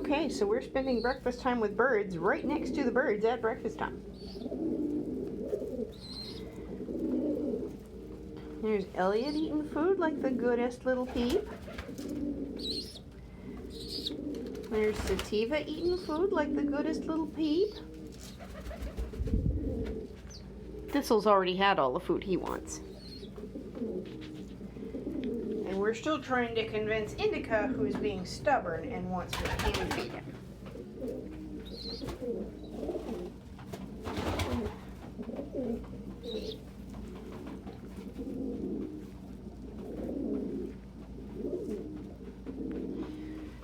Okay, so we're spending breakfast time with birds right next to the birds at breakfast time. There's Elliot eating food like the goodest little peep. There's Sativa eating food like the goodest little peep. Thistle's already had all the food he wants. And we're still trying to convince Indica, who's being stubborn and wants me to hand feed him.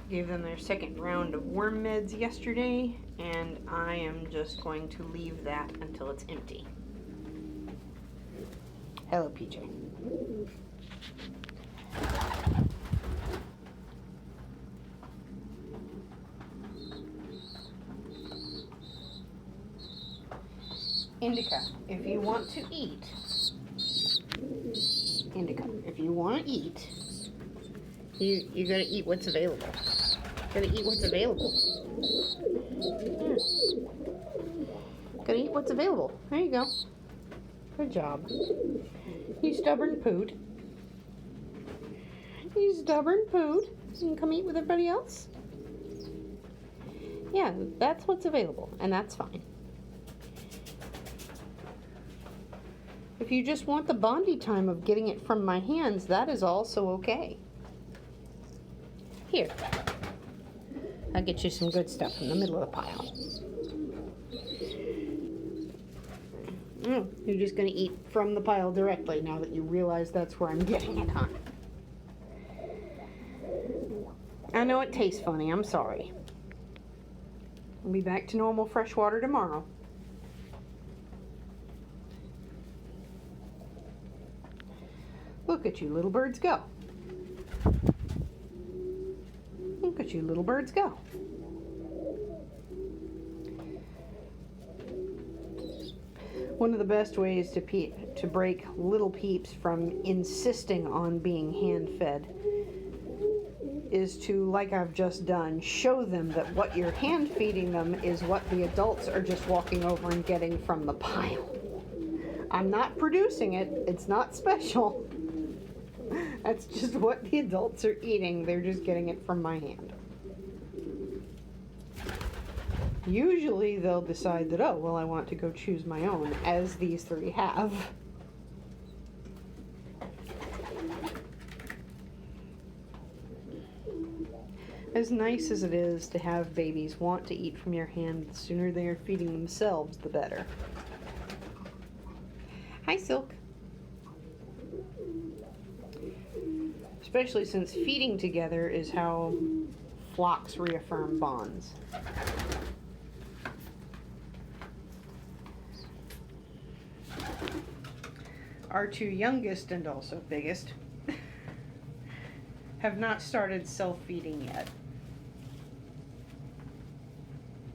Gave them their second round of worm meds yesterday, and I am just going to leave that until it's empty. Hello, PJ. Indica, if you want to eat, you gotta eat what's available. Gotta eat what's available. Gotta eat what's available. There you go. Good job. You stubborn poot. You stubborn poot. You can come eat with everybody else. Yeah, that's what's available, and that's fine. If you just want the Bondi time of getting it from my hands, that is also okay. Here. I'll get you some good stuff in the middle of the pile. You're just going to eat from the pile directly now that you realize that's where I'm getting it, huh? I know it tastes funny. I'm sorry. I'll be back to normal fresh water tomorrow. Look at you little birds go. Look at you little birds go. One of the best ways to break little peeps from insisting on being hand-fed is to, like I've just done, show them that what you're hand-feeding them is what the adults are just walking over and getting from the pile. I'm not producing it. It's not special. That's just what the adults are eating. They're just getting it from my hand. Usually they'll decide that, oh, well, I want to go choose my own, as these three have. As nice as it is to have babies want to eat from your hand, the sooner they are feeding themselves, the better. Hi, Silk. Especially since feeding together is how flocks reaffirm bonds. Our two youngest and also biggest have not started self-feeding yet.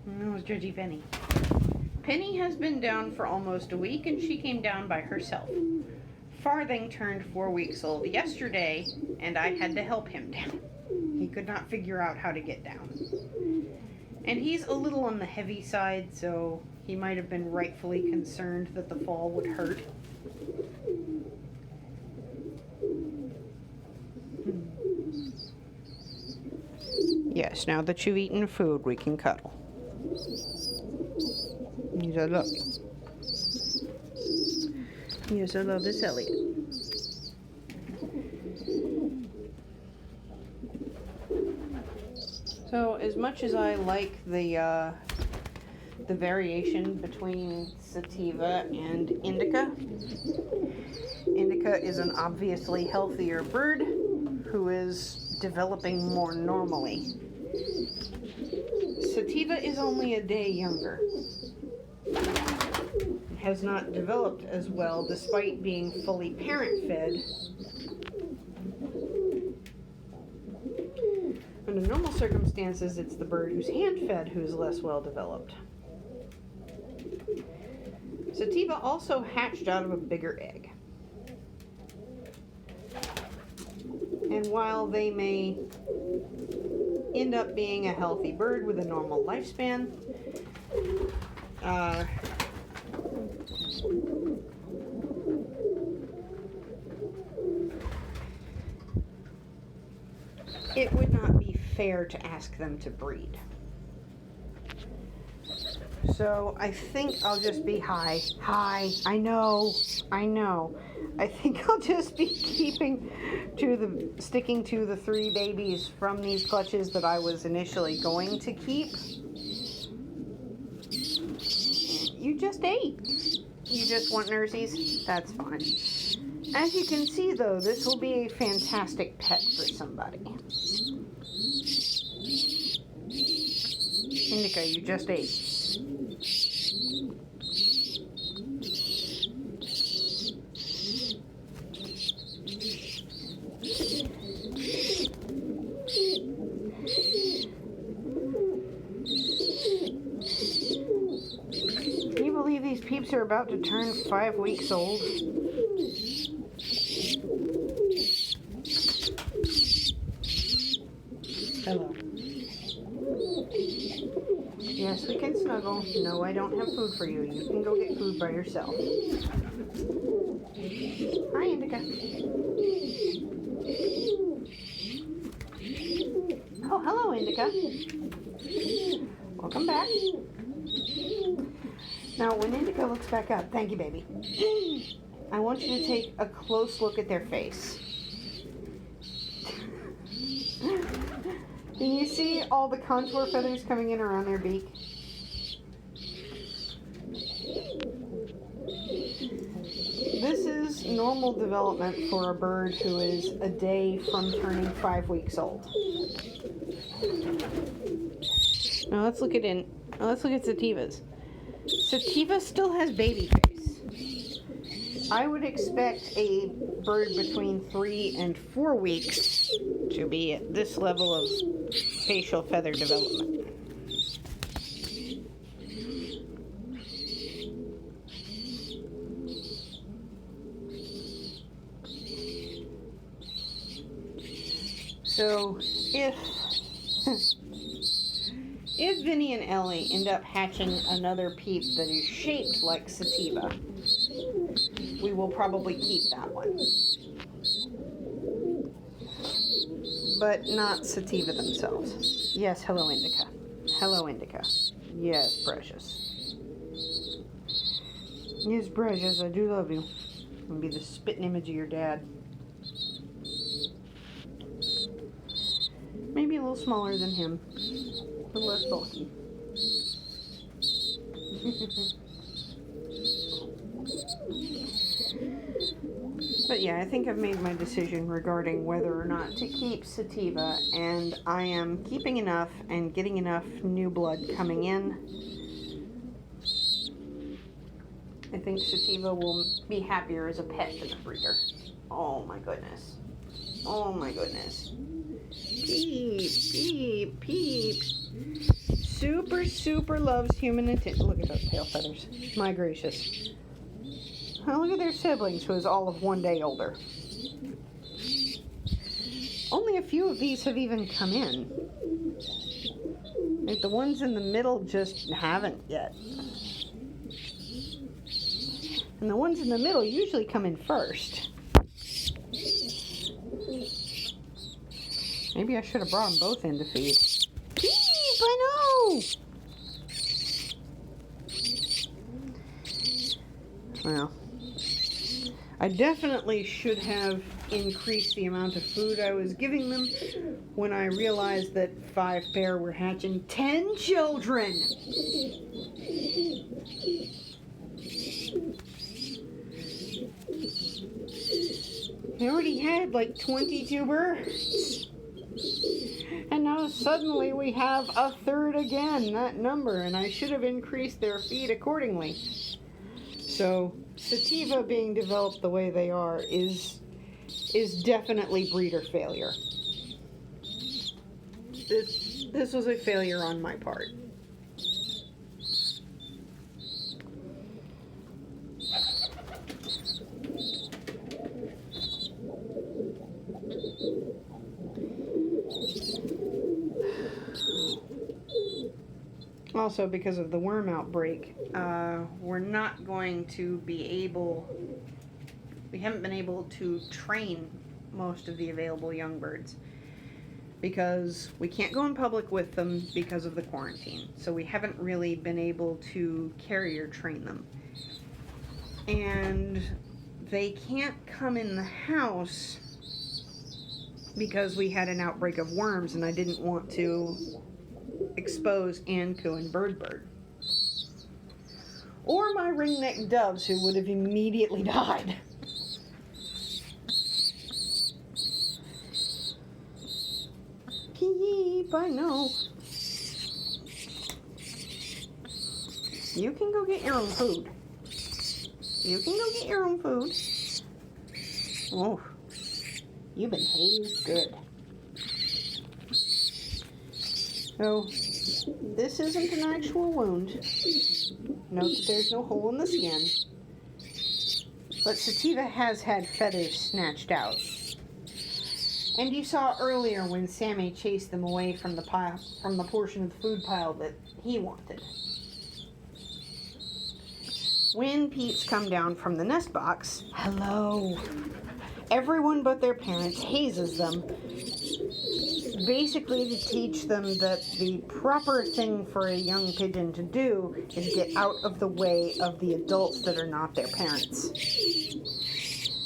And that was Judgy Penny. Penny has been down for almost a week, and she came down by herself. Farthing turned 4 weeks old yesterday, and I had to help him down. He could not figure out how to get down. And he's a little on the heavy side, so he might have been rightfully concerned that the fall would hurt. Yes, now that you've eaten food, we can cuddle. Yes, I love you. Yes, I love this Elliot. So, as much as I like the variation between Sativa and Indica, Indica is an obviously healthier bird who is developing more normally. Sativa is only a day younger. Has not developed as well despite being fully parent-fed. Under normal circumstances, it's the bird who's hand-fed who's less well developed. Sativa also hatched out of a bigger egg. And while they may end up being a healthy bird with a normal lifespan. It would not be fair to ask them to breed. So I think I'll just be hi. I know. I think I'll just be sticking to the 3 babies from these clutches that I was initially going to keep. You just ate. You just want nursies? That's fine. As you can see, though, this will be a fantastic pet for somebody. Indica, you just ate. Can you believe these peeps are about to turn 5 weeks old? Hello. Yes, we can snuggle. No, I don't have food for you. You can go get food by yourself. Hi, Indica. Oh, hello, Indica. Welcome back. Now, when Indica looks back up, thank you, baby. I want you to take a close look at their face. Can you see all the contour feathers coming in around their beak? This is normal development for a bird who is a day from turning 5 weeks old. Now let's look at Sativa's. Sativa still has baby face. I would expect a bird between 3 and 4 weeks to be at this level of facial feather development. So if Vinny and Ellie end up hatching another peep that is shaped like Sativa, we will probably keep that one. But not Sativa themselves. Yes, hello, Indica. Hello, Indica. Yes, precious. Yes, precious, I do love you. I'll be the spitting image of your dad. Maybe a little smaller than him. A little less bulky. But yeah, I think I've made my decision regarding whether or not to keep Sativa, and I am keeping enough and getting enough new blood coming in. I think Sativa will be happier as a pet than a breeder. Oh my goodness. Oh my goodness. Peep, peep, peep. Super, super loves human attention. Look at those tail feathers. My gracious. Oh, look at their siblings, who is all of 1 day older. Only a few of these have even come in. Like the ones in the middle just haven't yet. And the ones in the middle usually come in first. Maybe I should have brought them both in to feed. Peep, I know! Well, I definitely should have increased the amount of food I was giving them when I realized that 5 pair were hatching 10 children! They already had like 22 birds. And now suddenly we have a third again, that number, and I should have increased their feed accordingly. So, Sativa being developed the way they are is definitely breeder failure. This was a failure on my part. Also, because of the worm outbreak, we're not going to be able, we haven't been able to train most of the available young birds because we can't go in public with them because of the quarantine. So we haven't really been able to carrier train them. And they can't come in the house because we had an outbreak of worms and I didn't want to expose Anku and Bird. Or my ringneck doves who would have immediately died. Peep, I know. You can go get your own food. You can go get your own food. Oh, you behaved good. So, this isn't an actual wound. Note that there's no hole in the skin. But Sativa has had feathers snatched out. And you saw earlier when Sammy chased them away from the pile, from the portion of the food pile that he wanted. When peeps come down from the nest box, hello, everyone but their parents hazes them, basically to teach them that the proper thing for a young pigeon to do is get out of the way of the adults that are not their parents.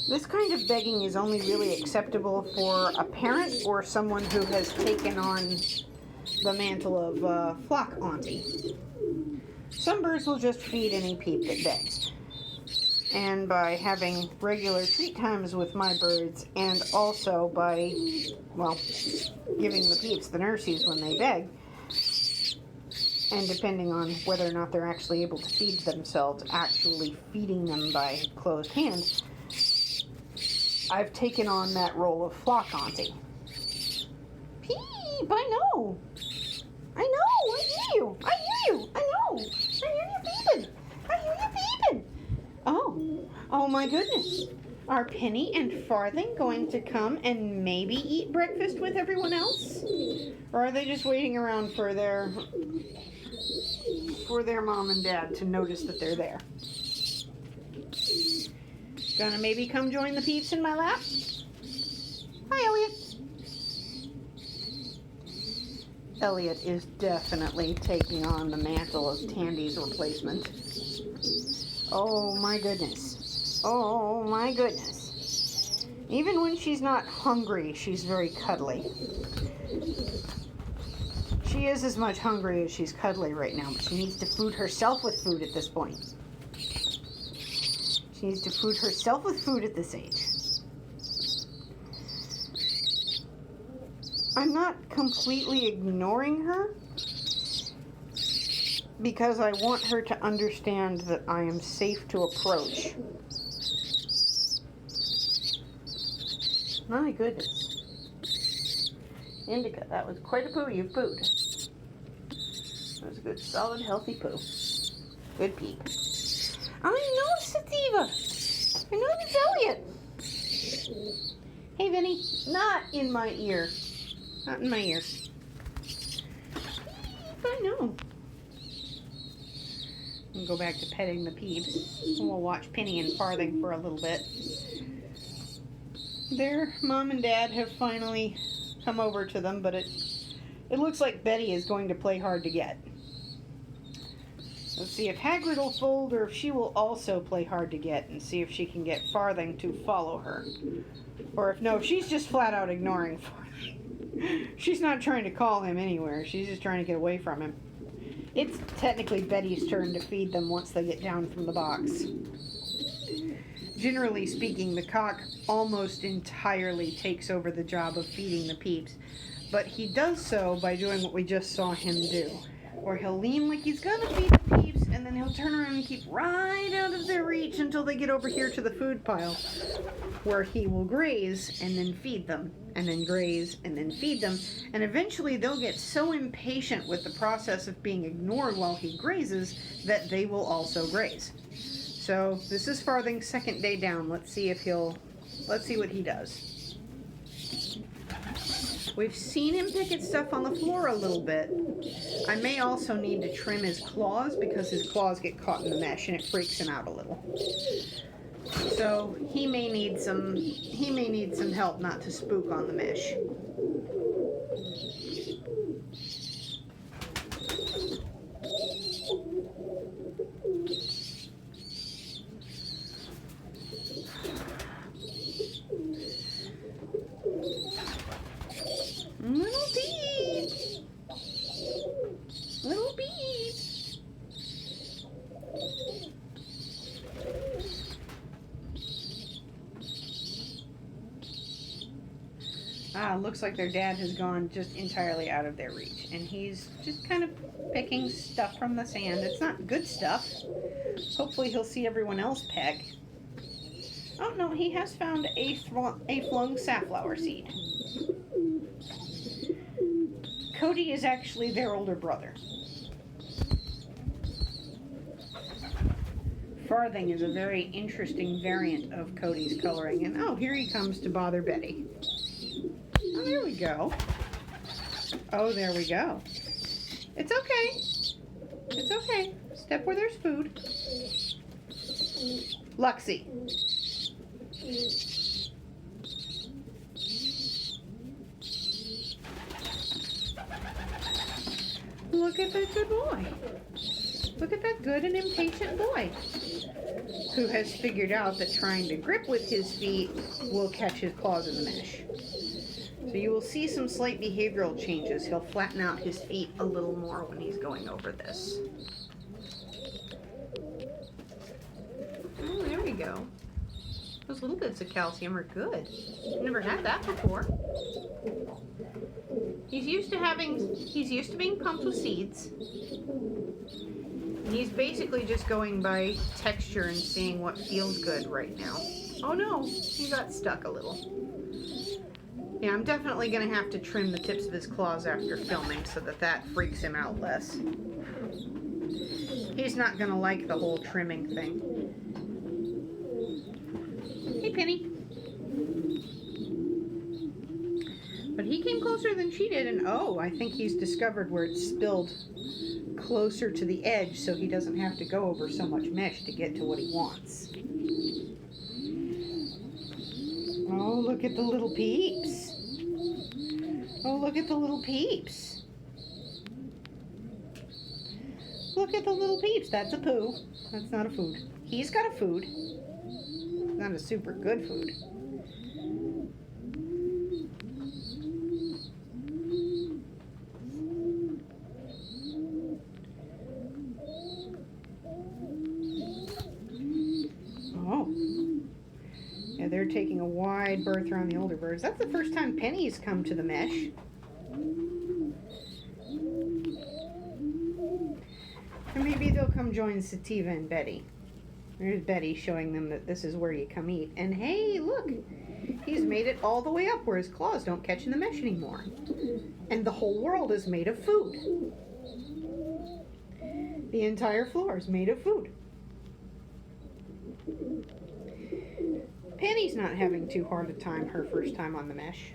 This kind of begging is only really acceptable for a parent or someone who has taken on the mantle of flock auntie. Some birds will just feed any peep that begs. And by having regular treat times with my birds, and also by, well, giving the peeps the nurseries when they beg, and depending on whether or not they're actually able to feed themselves, actually feeding them by closed hands, I've taken on that role of flock auntie. Peep, I know. I know, I hear you. I hear you. I know. I hear you peeping. I hear you peeping. Oh my goodness. Are Penny and Farthing going to come and maybe eat breakfast with everyone else? Or are they just waiting around for their mom and dad to notice that they're there? Gonna maybe come join the peeps in my lap? Hi, Elliot. Elliot is definitely taking on the mantle of Tandy's replacement. Oh my goodness. Oh my goodness. Even when she's not hungry, she's very cuddly. She is as much hungry as she's cuddly right now, but she needs to food herself with food at this point. She needs to food herself with food at this age. I'm not completely ignoring her because I want her to understand that I am safe to approach. My goodness. Indica, that was quite a poo you pooed. That was a good, solid, healthy poo. Good peep. I know Sativa. I know it's Elliot. Hey, Vinny. Not in my ear. Not in my ear. I know. We'll go back to petting the peeps. And we'll watch Penny and Farthing for a little bit. Their mom and dad have finally come over to them, but it looks like Betty is going to play hard to get. Let's see if Hagrid will fold or if she will also play hard to get and see if she can get Farthing to follow her. Or if no, she's just flat out ignoring Farthing. She's not trying to call him anywhere. She's just trying to get away from him. It's technically Betty's turn to feed them once they get down from the box. Generally speaking, the cock almost entirely takes over the job of feeding the peeps, but he does so by doing what we just saw him do, where he'll lean like he's gonna feed the peeps, and then he'll turn around and keep right out of their reach until they get over here to the food pile, where he will graze and then feed them, and then graze and then feed them, and eventually they'll get so impatient with the process of being ignored while he grazes that they will also graze. So this is Farthing's second day down. Let's see what he does. We've seen him pick at stuff on the floor a little bit. I may also need to trim his claws because his claws get caught in the mesh and it freaks him out a little. So he may need some help not to spook on the mesh. Little beads. Little beads. Looks like their dad has gone just entirely out of their reach. And he's just kind of picking stuff from the sand. It's not good stuff. Hopefully he'll see everyone else peck. Oh no, he has found a flung safflower seed. Cody is actually their older brother. Farthing is a very interesting variant of Cody's coloring. And oh, here he comes to bother Betty. Oh, there we go. Oh, there we go. It's okay. It's okay. Step where there's food. Luxie. Look at that good boy. Look at that good and impatient boy who has figured out that trying to grip with his feet will catch his claws in the mesh. So you will see some slight behavioral changes. He'll flatten out his feet a little more when he's going over this. Oh, there we go. Those little bits of calcium are good. Never had that before. He's used to being pumped with seeds. He's basically just going by texture and seeing what feels good right now. Oh no, he got stuck a little. Yeah, I'm definitely going to have to trim the tips of his claws after filming so that freaks him out less. He's not going to like the whole trimming thing. Hey, Penny. But he came closer than she did, and oh, I think he's discovered where it's spilled closer to the edge so he doesn't have to go over so much mesh to get to what he wants. Oh, look at the little peeps. Oh, look at the little peeps. Look at the little peeps. That's a poo. That's not a food. He's got a food. Not a super good food. Oh. Yeah, they're taking a wide berth around the older birds. That's the first time Penny's come to the mesh. And maybe they'll come join Sativa and Betty. There's Betty showing them that this is where you come eat. And hey, look! He's made it all the way up where his claws don't catch in the mesh anymore. And the whole world is made of food. The entire floor is made of food. Penny's not having too hard a time her first time on the mesh.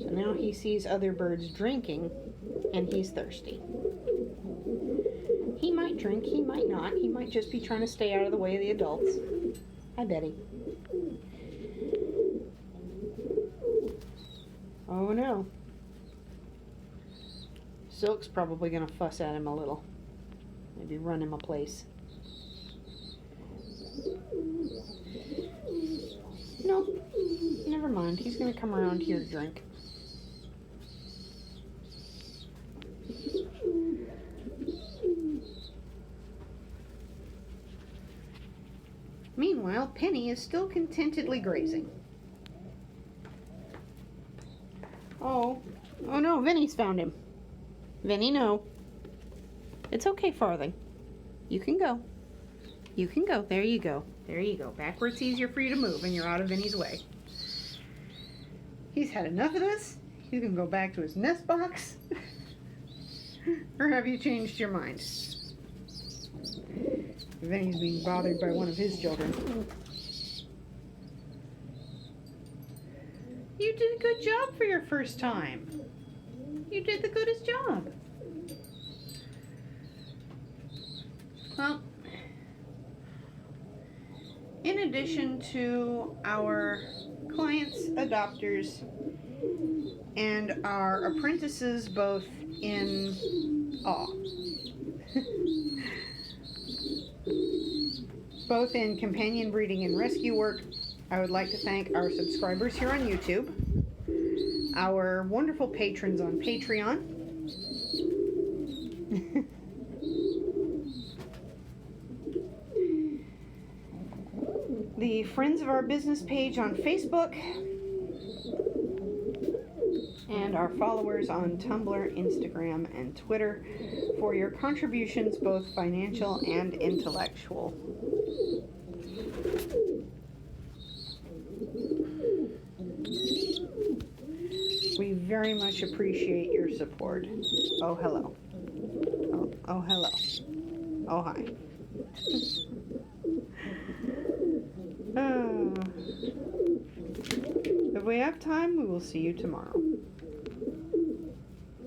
So now he sees other birds drinking, and he's thirsty. He might drink, he might not. He might just be trying to stay out of the way of the adults. Hi, Betty. Oh no. Silk's probably going to fuss at him a little. Maybe run him a place. No, never mind. He's going to come around here to drink. Meanwhile, Penny is still contentedly grazing. Oh no, Vinny's found him. Vinny, no. It's okay, Farthing. You can go. You can go. There you go. There you go. Back where it's easier for you to move and you're out of Vinny's way. He's had enough of this. He's going to go back to his nest box. Or have you changed your mind? Vinny's being bothered by one of his children. You did a good job for your first time. You did the goodest job. Well, in addition to our clients, adopters, and our apprentices both in both in companion breeding and rescue work, I would like to thank our subscribers here on YouTube, our wonderful patrons on Patreon, the Friends of Our Business page on Facebook, and our followers on Tumblr, Instagram, and Twitter for your contributions, both financial and intellectual. We very much appreciate your support. Oh, hello. Oh, hello. Oh, hi. Oh. If we have time, we will see you tomorrow.